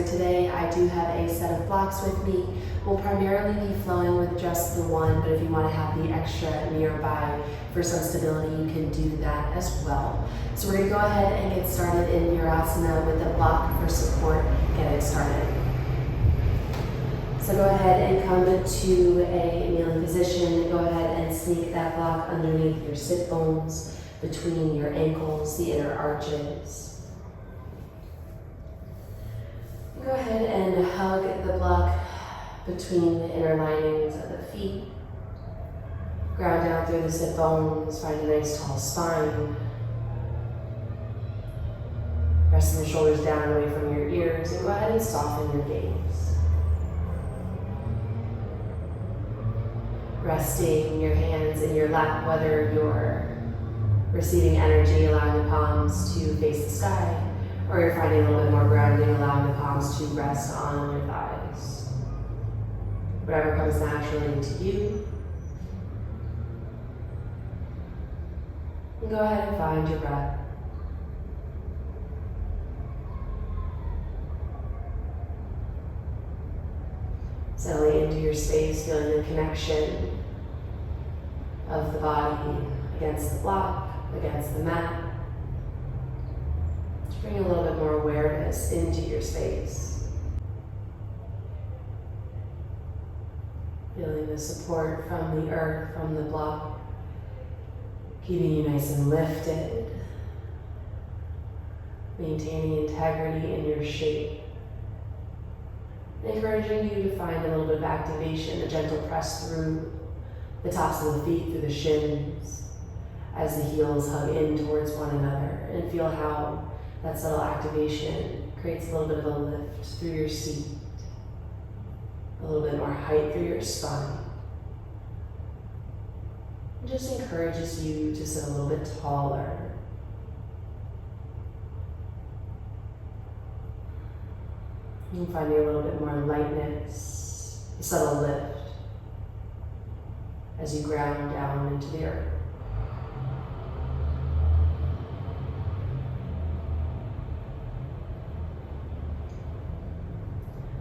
for today. I do have a set of blocks with me. We'll primarily be flowing with just the one, but if you want to have the extra nearby for some stability, you can do that as well. So we're going to go ahead and get started in Virasana with a block for support, getting started. So go ahead and come to a kneeling position. Go ahead and sneak that block underneath your sit bones, between your ankles, the inner arches. Go ahead and hug the block between the inner linings of the feet. Ground down through the sit bones, find a nice tall spine. Resting the shoulders down away from your ears, and go ahead and soften your gaze. Resting your hands in your lap, whether you're receiving energy, allowing the palms to face the sky, or you're finding a little bit more grounding, allowing the palms to rest on your thighs. Whatever comes naturally to you. And go ahead and find your breath. Settling into your space, feeling the connection of the body against the block, against the mat. Bring a little bit more awareness into your space. Feeling the support from the earth, from the block, keeping you nice and lifted. Maintaining integrity in your shape. Encouraging you to find a little bit of activation, a gentle press through the tops of the feet, through the shins, as the heels hug in towards one another, and feel how that subtle activation creates a little bit of a lift through your seat, a little bit more height through your spine. It just encourages you to sit a little bit taller. You can find a little bit more lightness, a subtle lift as you ground down into the earth.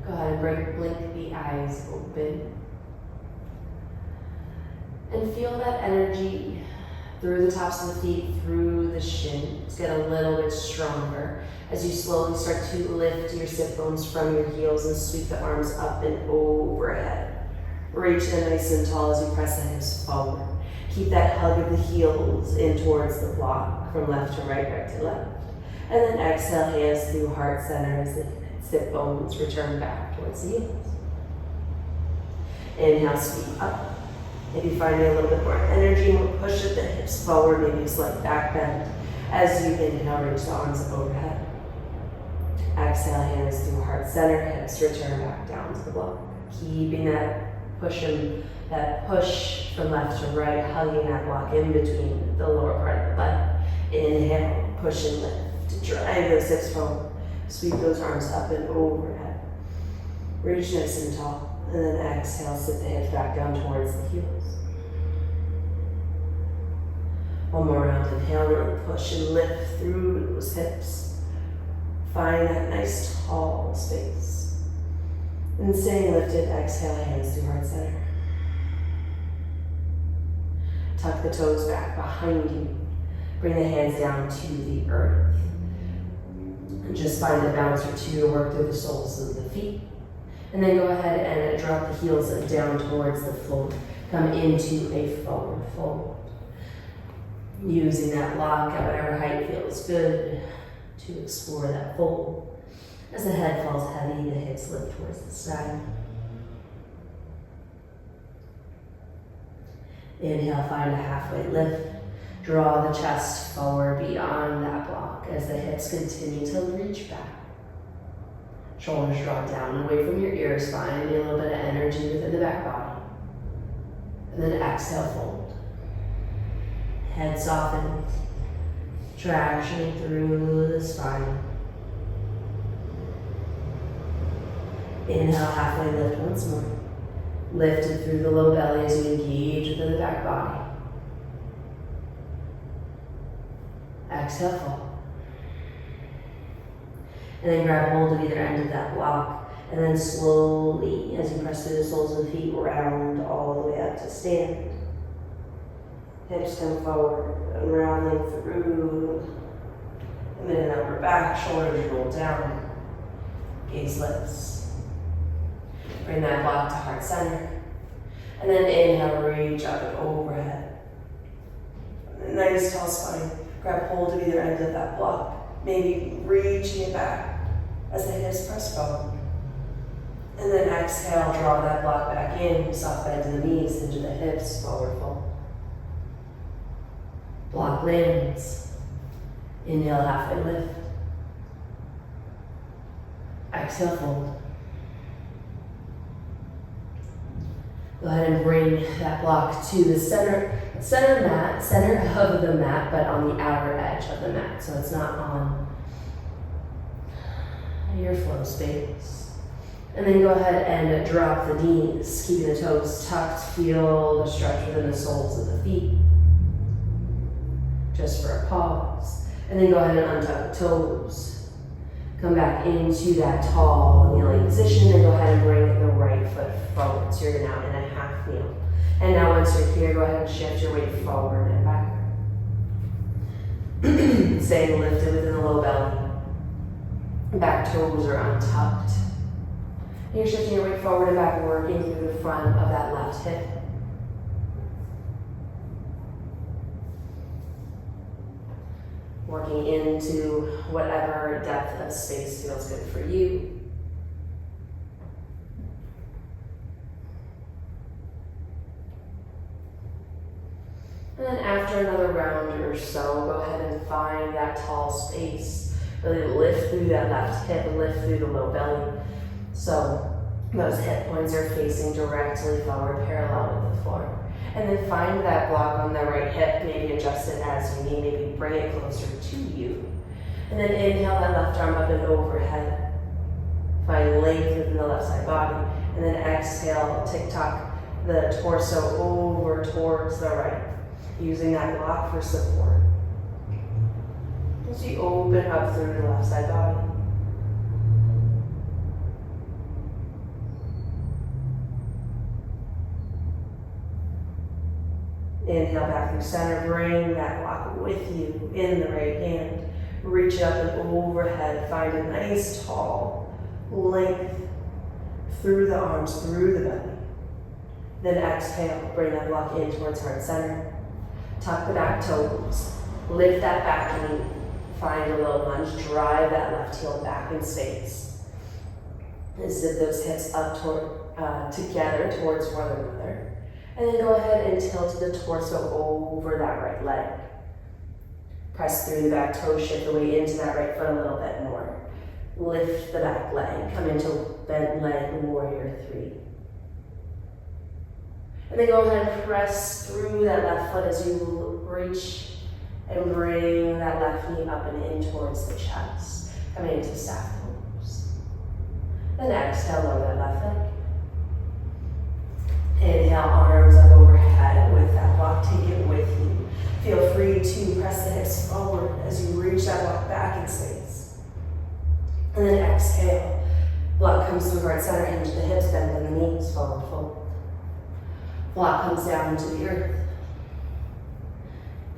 Go ahead and blink the eyes open. And feel that energy through the tops of the feet, through the shins. Get a little bit stronger as you slowly start to lift your sit bones from your heels and sweep the arms up and overhead. Reach them nice and tall as you press the hips forward. Keep that hug of the heels in towards the block, from left to right, right to left. And then exhale, hands through heart center as the sit bones return back towards the heels. Inhale, sweep up. Maybe finding a little bit more energy, more push at the hips forward, maybe a slight back bend. As you inhale, reach the arms up overhead. Exhale, hands through heart center, hips return back down to the block. Keeping that push from left to right, hugging that block in between the lower part of the leg. Inhale, push and lift. Drive those hips forward. Sweep those arms up and overhead. Reach nice and tall. And then exhale, sit the hips back down towards the heels. One more round. Inhale, really push and lift through those hips. Find that nice tall space. And staying lifted, exhale, hands through heart center. Tuck the toes back behind you. Bring the hands down to the earth. And just find a bounce or two to work through the soles of the feet. And then go ahead and drop the heels down towards the floor. Come into a forward fold. Using that block at whatever height feels good to explore that fold. As the head falls heavy, the hips lift towards the sky. Inhale, find a halfway lift. Draw the chest forward beyond that block as the hips continue to reach back. Shoulders draw down away from your ears, finding a little bit of energy within the back body. And then exhale, fold. Head softens, traction through the spine. Inhale, halfway lift once more. Lifted through the low belly as you engage within the back body. Exhale, fold. And then grab hold of either end of that block. And then slowly, as you press through the soles of the feet, round all the way up to stand. Hips come forward, unraveling through the mid and upper back, shoulders roll down, gaze lifts. Bring that block to heart center. And then inhale, reach up and overhead. Nice tall spine. Grab hold of either end of that block. Maybe reaching it back as the hips press forward. And then exhale, draw that block back in, soft bend to the knees, into the hips, forward fold. Block lands. Inhale, halfway lift. Exhale, fold. Go ahead and bring that block to the center of the mat, but on the outer edge of the mat. So it's not on your flow space. And then go ahead and drop the knees, keeping the toes tucked. Feel the stretch within the soles of the feet. Just for a pause. And then go ahead and untuck the toes. Come back into that tall kneeling position and go ahead and bring the right foot forward. So you're now in a half kneel. And now once you're here, go ahead and shift your weight forward and back. Staying lifted within the low belly. Back toes are untucked. And you're shifting your weight forward and back, working through the front of that left hip. Working into whatever depth of space feels good for you. And then after another round or so, go ahead and find that tall space. Really lift through that left hip, lift through the low belly. So those hip points are facing directly forward, parallel with the floor. And then find that block on the right hip, maybe adjust it as you need, maybe bring it closer to you. And then inhale that left arm up and overhead. Find length within the left side body. And then exhale, tick-tock the torso over towards the right, using that block for support. As you open up through the left side body. Inhale back through center, bring that block with you in the right hand. Reach up and overhead, find a nice tall length through the arms, through the belly. Then exhale, bring that block in towards heart center. Tuck the back toes, lift that back knee, find a low lunge, drive that left heel back in space. And zip those hips up together towards one another. And then go ahead and tilt the torso over that right leg. Press through the back toe, shift the weight into that right foot a little bit more. Lift the back leg, come into bent leg, warrior three. And then go ahead and press through that left foot as you reach and bring that left knee up and in towards the chest, coming into staff pose. Then exhale, lower that left leg. Inhale, arms up overhead with that block, take it with you. Feel free to press the hips forward as you reach that block back in space. And then exhale, block comes through heart center, hinge the hips, bend in the knees, forward fold. Block comes down to the earth.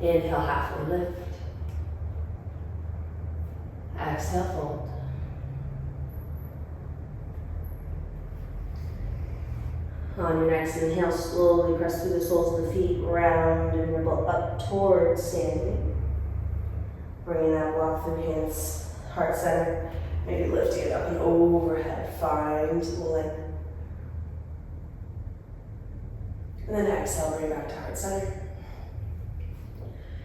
Inhale, halfway lift. Exhale, fold. On your next inhale, slowly press through the soles of the feet, round and ripple up towards standing. Bringing that block through hands, heart center, maybe lifting it up and overhead, find length. And then exhale, bring it back to heart center.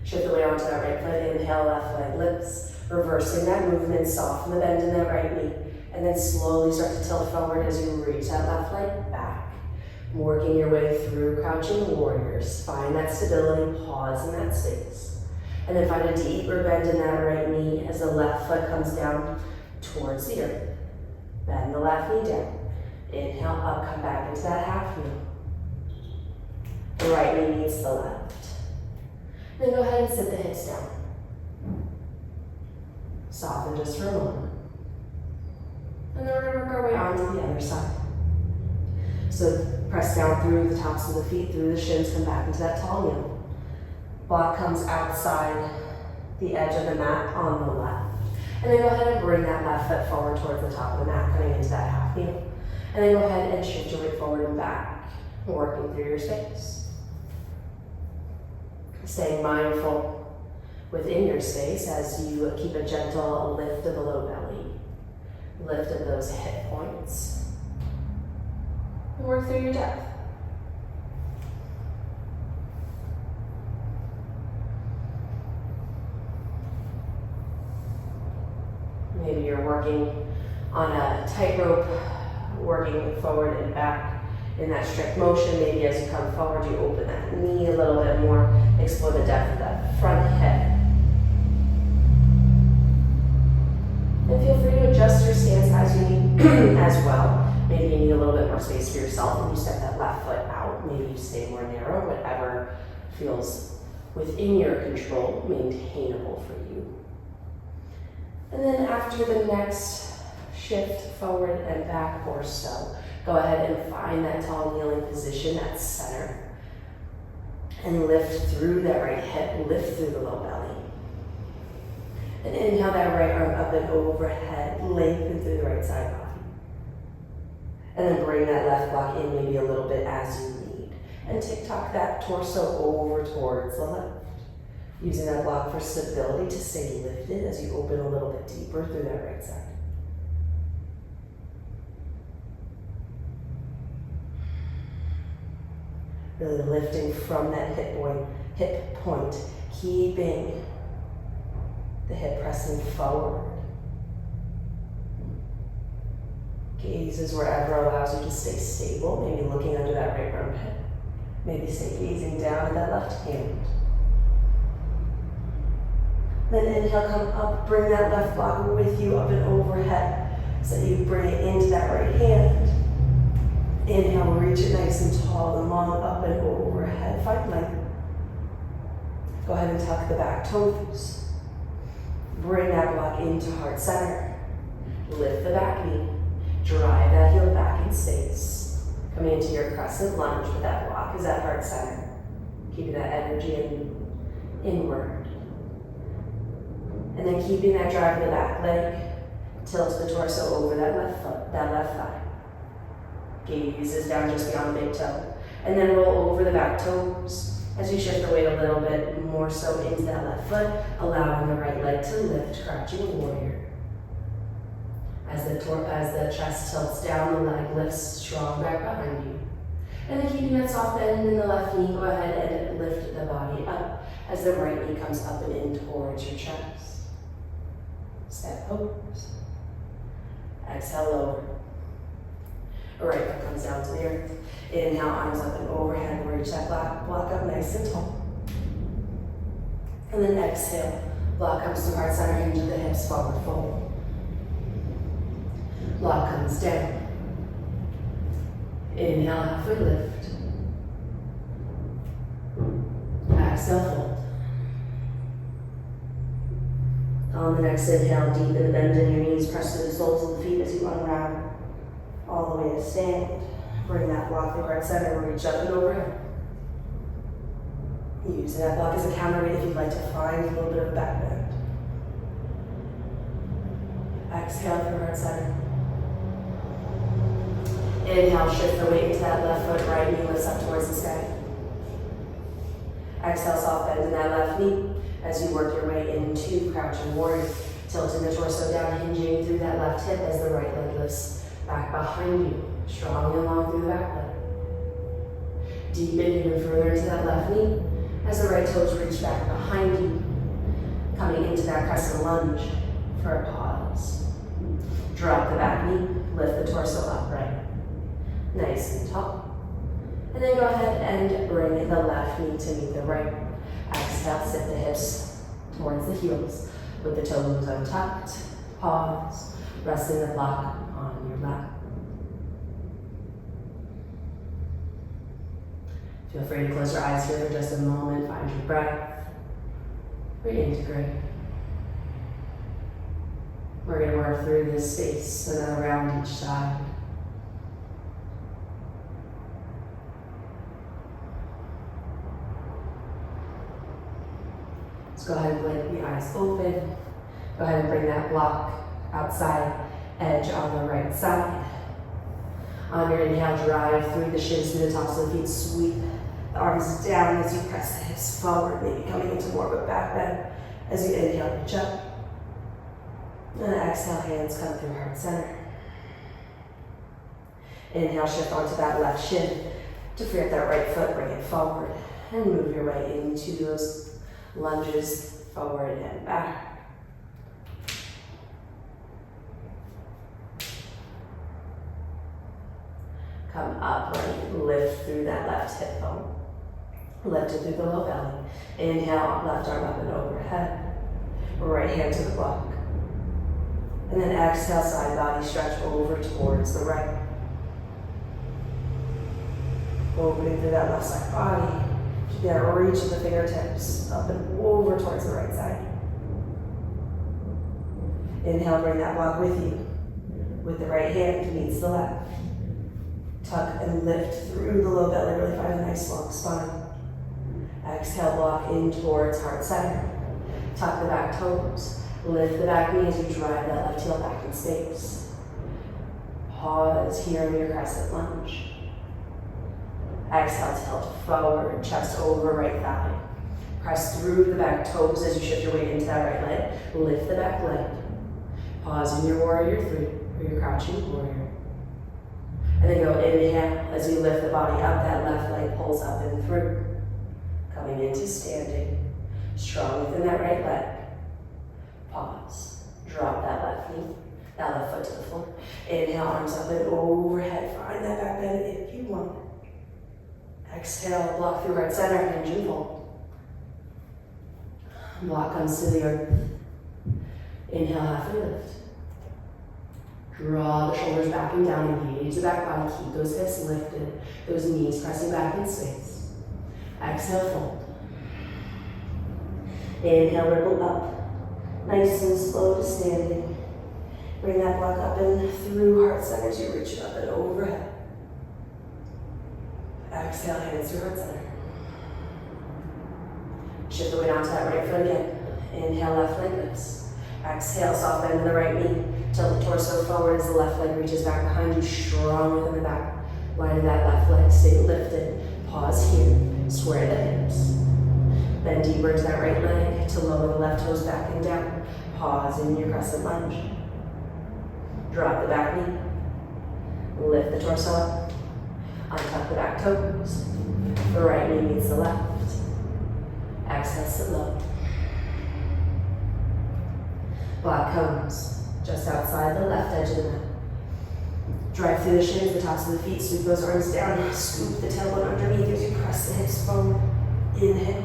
Shift the weight onto that right foot, inhale, left leg lifts, reversing that movement, soften the bend in that right knee, and then slowly start to tilt forward as you reach that left leg back. Working your way through crouching warriors. Find that stability, pause in that space. And then find a deeper bend in that right knee as the left foot comes down towards the earth. Bend the left knee down. Inhale up, come back into that half knee. The right knee meets the left. Then go ahead and sit the hips down. Soften just for a moment. And then we're going to work our way on to the other side. So press down through the tops of the feet, through the shins, come back into that tall kneel. Block comes outside the edge of the mat on the left. And then go ahead and bring that left foot forward towards the top of the mat, coming into that half kneel. And then go ahead and shift your weight forward and back, working through your space. Staying mindful within your space as you keep a gentle lift of the low belly, lift of those hip points, and work through your depth. Maybe you're working on a tightrope, working forward and back in that strict motion. Maybe as you come forward, you open that knee a little bit more, explore the depth of that front hip. And feel free to adjust your stance as you need as well. Maybe you need a little bit more space for yourself and you step that left foot out. Maybe you stay more narrow, whatever feels within your control, maintainable for you. And then after the next shift forward and back or so, go ahead and find that tall kneeling position at center. And lift through that right hip, lift through the low belly. And inhale that right arm up and overhead, lengthen through the right side body. And then bring that left block in maybe a little bit as you need. And tick-tock that torso over towards the left. Using that block for stability to stay lifted as you open a little bit deeper through that right side. Really lifting from that hip point, keeping the hip pressing forward. Gaze is wherever allows you to stay stable, maybe looking under that right armpit. Maybe stay gazing down at that left hand. Then inhale, come up, bring that left block with you up and overhead. So you bring it into that right hand. Inhale, reach it nice and tall and long, up and overhead. Find length. Go ahead and tuck the back toes. Bring that block into heart center. Lift the back knee. Drive that heel back in space. Coming into your crescent lunge with that block is at heart center. Keeping that energy inward. And then keeping that drive of the back leg. Tilt the torso over that left foot, that left thigh. Gaze is down just beyond the big toe. And then roll over the back toes. As you shift the weight a little bit more so into that left foot, allowing the right leg to lift, crouching warrior. As the chest tilts down, the leg lifts strong back behind you. And then keeping that soft bend in the left knee, go ahead and lift the body up as the right knee comes up and in towards your chest. Step pose. Exhale, lower. Right foot comes down to the earth. Inhale, arms up and overhead. Reach that block up nice and tall. And then exhale. Block comes to heart center, hinge of the hips, forward fold. Block comes down. Inhale, halfway lift. Exhale, fold. On the next inhale, deepen the bend in your knees, press to the soles of the feet as you unravel all the way to stand. Bring that block to heart center, reach up and overhead. Using that block as a counterweight if you'd like to find a little bit of a back bend. Exhale through heart center. Inhale, shift the weight into that left foot, right knee lifts up towards the sky. Exhale, soft bend in that left knee as you work your way into crouching warrior. Tilting the torso down, hinging through that left hip as the right leg lifts back behind you. Strongly along through the back leg. Deepen even further into that left knee as the right toes reach back behind you. Coming into that crescent lunge for a pause. Drop the back knee, lift the torso upright. Nice and tall. And then go ahead and bring the left knee to meet the right. Exhale, sit the hips towards the heels with the toes untucked. Pause, resting the block on your lap. Feel free to close your eyes here for just a moment. Find your breath. Reintegrate. We're going to work through this space and then around each side. Let's go ahead and blink the eyes open. Go ahead and bring that block outside edge on the right side. On your inhale, drive through the shins to the tops of the feet. Sweep the arms down as you press the hips forward, maybe coming into more of a back bend as you inhale, reach up. And exhale, hands come through heart center. Inhale, shift onto that left shin to free up that right foot, bring it forward, and move your way into those lunges forward and back. Come upright, lift through that left hip bone. Lift it through the low belly. Inhale, left arm up and overhead. Right hand to the block. And then exhale, side body stretch over towards the right. Opening through that left side body. Keep that reach of the fingertips up and over towards the right side. Inhale, bring that block with you. With the right hand meets the left. Tuck and lift through the low belly, really find a nice long spine. Exhale, block in towards heart center. Tuck the back toes. Lift the back knee as you drive that left heel back in space. Pause here in your crescent lunge. Exhale, tilt forward, chest over right thigh. Press through the back toes as you shift your weight into that right leg. Lift the back leg. Pause in your warrior three or your crouching warrior. And then go inhale as you lift the body up, that left leg pulls up and through. Coming into standing, strong within that right leg. Pause, drop that left knee, that left foot to the floor. Inhale, arms up and overhead, find that back bend if you want. Exhale, block through right center, hinge and fold. Block comes to the earth. Inhale, halfway lift. Draw the shoulders back and down, engage the back body, keep those hips lifted, those knees pressing back in space. Exhale, fold. Inhale, ripple up. Nice and slow to standing. Bring that block up and through heart center as you reach it up and overhead. Exhale, hands through heart center. Shift the weight onto that right foot again. Inhale, left leg lifts. Exhale, soft bend to the right knee. Tilt the torso forward as the left leg reaches back behind you, strong within the back line of that left leg. Stay lifted. Pause here. Square the hips. Bend deeper to that right leg to lower the left toes back and down. Pause in your crescent lunge. Drop the back knee. Lift the torso up. Untuck the back toes. The right knee meets the left. Exhale, sit low. Block comes just outside the left edge of the mat. Drive through the shins, the tops of the feet, sweep those arms down, scoop the tailbone underneath as you press the hips forward. Inhale,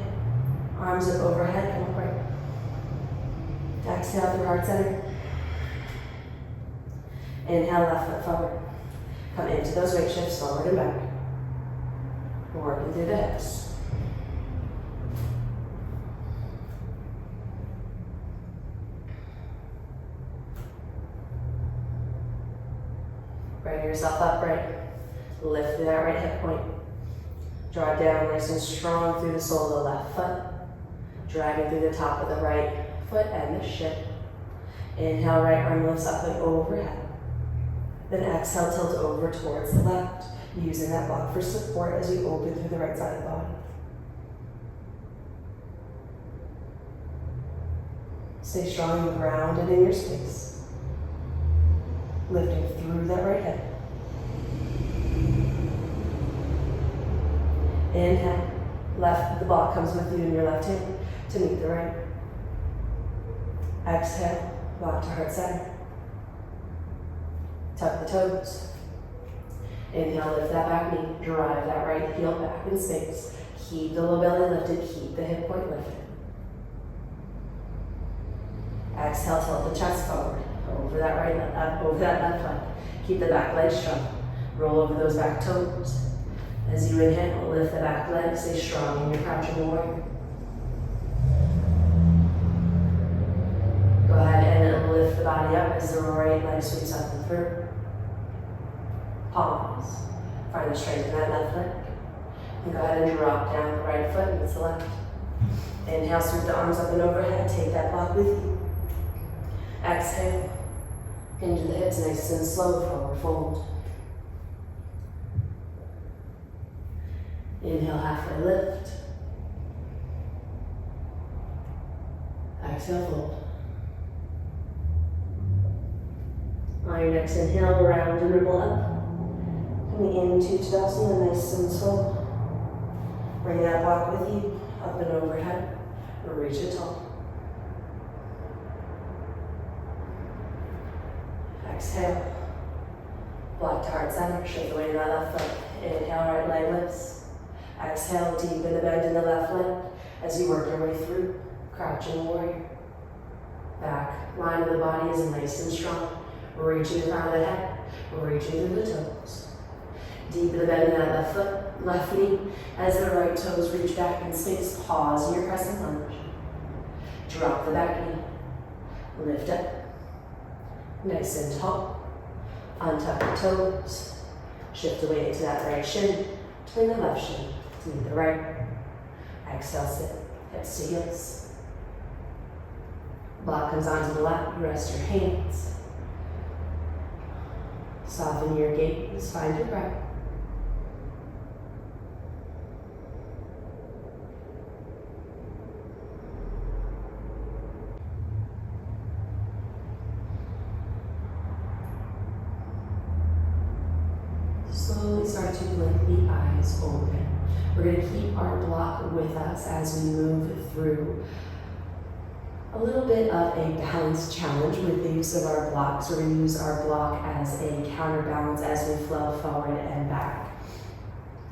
arms up overhead, come upright. Exhale through heart center. Inhale, left foot forward. Come into those weight shifts, forward and back. Working through the hips. Bring yourself upright. Lift through that right hip point. Draw down nice and strong through the sole of the left foot. Dragging through the top of the right foot and the shin. Inhale, right arm lifts up and overhead. Then exhale, tilt over towards the left, using that block for support as you open through the right side of the body. Stay strong and grounded in your space. Lifting through that right hip. Inhale, the block comes with you in your left hand to meet the right. Exhale, block to heart center. Tuck the toes. Inhale, lift that back knee, drive that right heel back in space. Keep the low belly lifted, keep the hip point lifted. Exhale, tilt the chest forward, over that over that left leg. Keep the back leg strong. Roll over those back toes. As you inhale, lift the back leg, stay strong in your crouching warrior. Go ahead and lift the body up as the right leg sweeps up and through. Pause. Find the strength in that left leg. And go ahead and drop down the right foot meets the left. Inhale, sweep the arms up and overhead. Take that block with you. Exhale. Hinge the hips nice and slow, forward fold. Inhale, halfway lift. Exhale, fold. On your next inhale, round and ripple up. Coming into Tadasana, nice and slow. Bring that block with you, up and overhead, or reach it tall. Exhale. Block to heart center, shift the weight of that left foot. Inhale, right leg lifts. Exhale, deepen the bend in the left leg as you work your way through. Crouching warrior. Back line of the body is nice and strong. Reaching the crown of the head, reaching through the toes. Deepen the bend in that left foot, left knee, as the right toes reach back in space. Pause in your crescent lunge. Drop the back knee. Lift up. Nice and tall. Untuck the toes. Shift the weight to that right shin, between the left shin to meet the right. Exhale, sit, hips to heels. Block comes onto the lap, you rest your hands. Soften your gaze, find your breath. Slowly start to blink the eyes open. We're going to keep our block with us as we move through a little bit of a balance challenge with the use of our blocks. We're going to use our block as a counterbalance as we flow forward and back.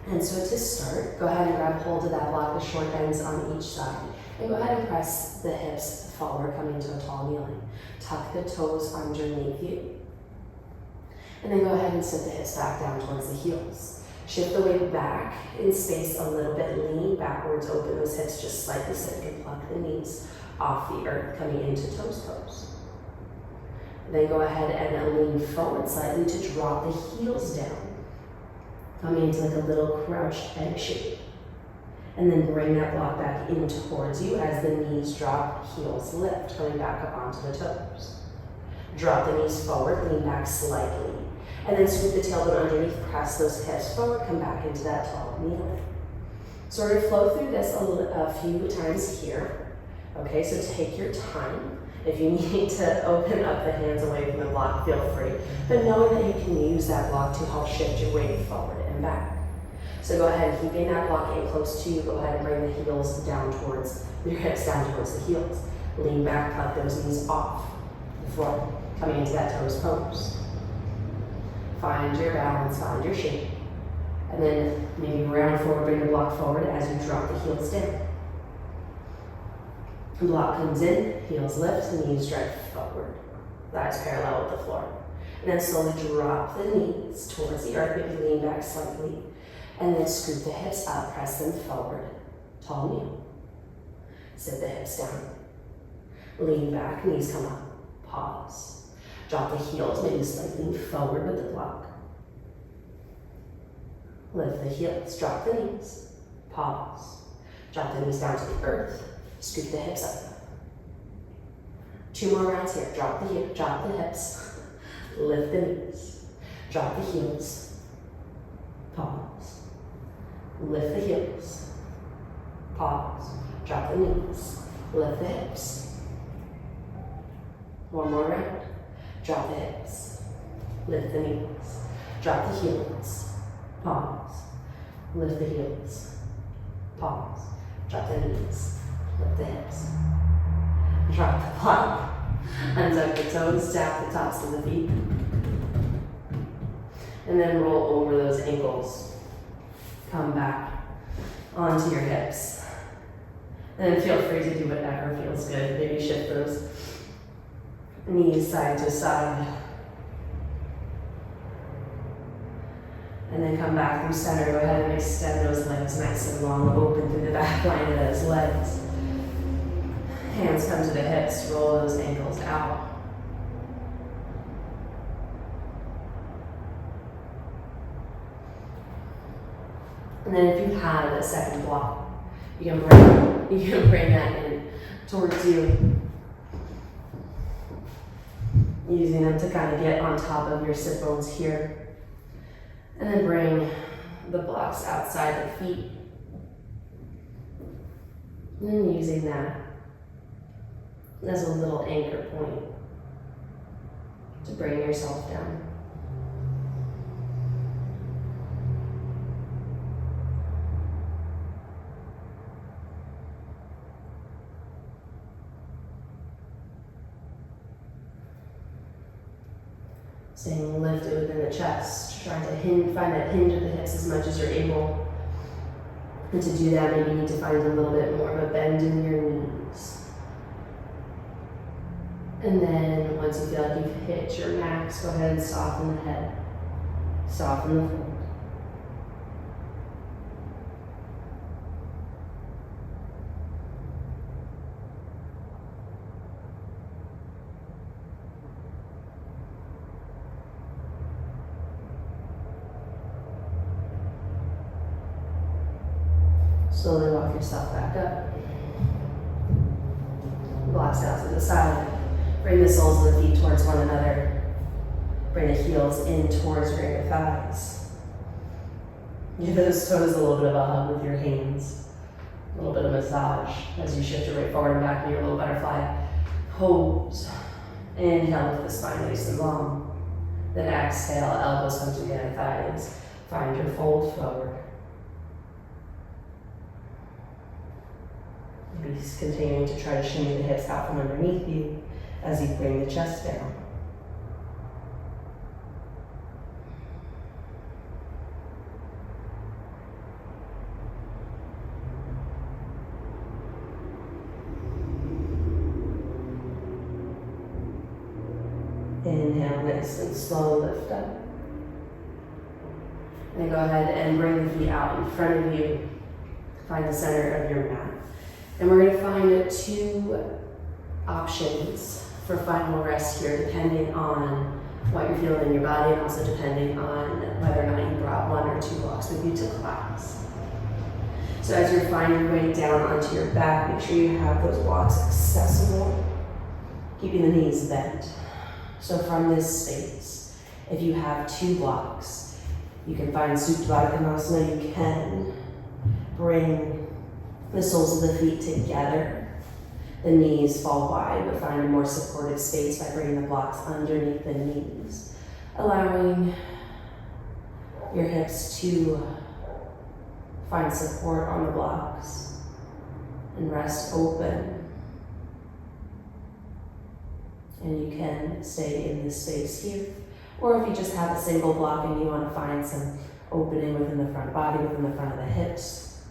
And so to start, go ahead and grab hold of that block, the short ends on each side. And go ahead and press the hips forward, coming to a tall kneeling. Tuck the toes underneath you. And then go ahead and sit the hips back down towards the heels. Shift the weight back in space a little bit, lean backwards, open those hips just slightly so you can pluck the knees off the earth, coming into toes pose. Then go ahead and lean forward slightly to drop the heels down, coming into like a little crouched egg shape. And then bring that block back in towards you as the knees drop, heels lift, coming back up onto the toes. Drop the knees forward, lean back slightly. And then sweep the tailbone underneath, press those hips forward, come back into that tall kneeling. So we're going to flow through this a few times here. Okay, so take your time. If you need to open up the hands away from the block, feel free. But knowing that you can use that block to help shift your weight forward and back. So go ahead, keeping that block in close to you, go ahead and bring the heels down towards, your hips down towards the heels. Lean back, pluck those knees off the floor, coming into that toes pose. Find your balance, find your shape. And then maybe round forward, bring the block forward as you drop the heels down. The block comes in, heels lift, knees drive forward. Thighs parallel with the floor. And then slowly drop the knees towards the earth, maybe lean back slightly. And then scoop the hips up, press them forward. Tall kneel. Sit the hips down. Lean back, knees come up. Pause. Drop the heels, maybe slightly forward with the block. Lift the heels, drop the knees. Pause. Drop the knees down to the earth. Scoop the hips up. 2 more rounds here. Drop the hips. Lift the knees. Drop the heels. Pause. Lift the heels. Pause. Drop the knees. Lift the hips. 1 more round. Drop the hips. Lift the knees. Drop the heels. Pause. Lift the heels. Pause. Drop the knees. Lift the hips. Drop the block. Untuck the toes, tap the tops of the feet. And then roll over those ankles. Come back onto your hips. And then feel free to do whatever feels good. Maybe shift those knees side to side. And then come back through center. Go ahead and extend those legs nice and long, open through the back line of those legs. Hands come to the hips, roll those ankles out. And then if you have a second block, you can bring that in towards you, using them to kind of get on top of your sit bones here. And then bring the blocks outside the feet. And then using that as a little anchor point to bring yourself down. Staying lifted within the chest, trying to find that hinge of the hips as much as you're able. And to do that, maybe you need to find a little bit more of a bend in your knees. And then once you feel like you've hit your max, go ahead and soften the head, soften the fold. Slowly walk yourself back up. Blocks out to the side. Bring the soles of the feet towards one another. Bring the heels in towards your inner thighs. Give those toes a little bit of a hug with your hands. A little bit of massage as you shift your weight forward and back in your little butterfly pose. Inhale with the spine nice and long. Then exhale, elbows come together, thighs. Find your fold forward. Maybe continuing to try to shimmy the hips out from underneath you as you bring the chest down. Inhale, nice and slow, lift up. Then go ahead and bring the feet out in front of you. Find the center of your mat. And we're going to find 2 options for final rest here, depending on what you're feeling in your body and also depending on whether or not you brought 1 or 2 blocks with you to class. So as you're finding your way down onto your back, make sure you have those blocks accessible, keeping the knees bent. So from this space, if you have 2 blocks, you can find Supta Baddha Konasana. You can bring the soles of the feet together. The knees fall wide, but find a more supportive space by bringing the blocks underneath the knees, allowing your hips to find support on the blocks and rest open. And you can stay in this space here. Or if you just have a single block and you want to find some opening within the front body, within the front of the hips,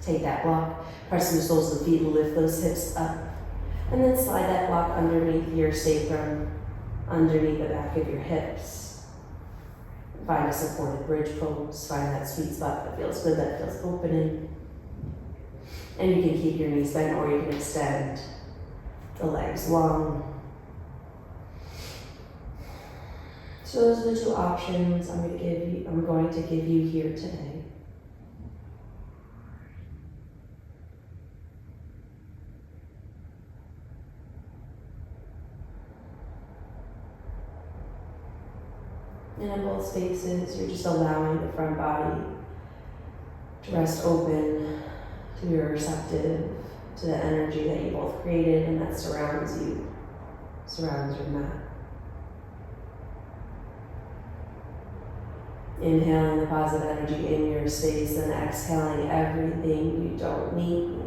take that block, press the soles of the feet, lift those hips up, and then slide that block underneath your sacrum, underneath the back of your hips. Find a supported bridge pose, find that sweet spot that feels good, that feels opening. And you can keep your knees bent or you can extend the legs long. So those are the 2 options I'm going to give you here today. And in both spaces, you're just allowing the front body to rest open, to be receptive to the energy that you both created and that surrounds you, surrounds your mat. Inhaling the positive energy in your space and exhaling everything you don't need.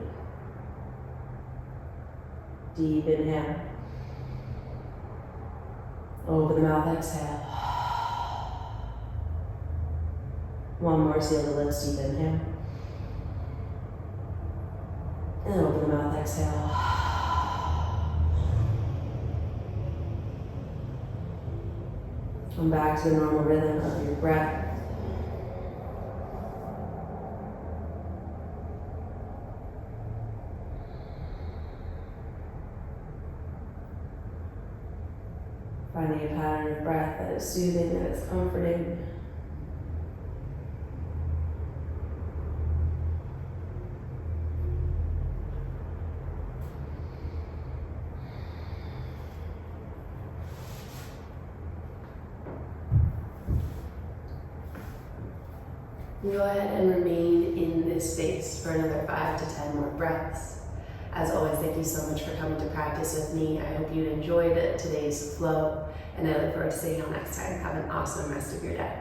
Deep inhale. Over the mouth, exhale. One more, seal the lips, deep inhale. And open the mouth, exhale. Come back to the normal rhythm of your breath. Finding a pattern of breath that is soothing, that is comforting. Go ahead and remain in this space for another 5 to 10 more breaths. As always, thank you so much for coming to practice with me. I hope you enjoyed today's flow, and I look forward to seeing you all next time. Have an awesome rest of your day.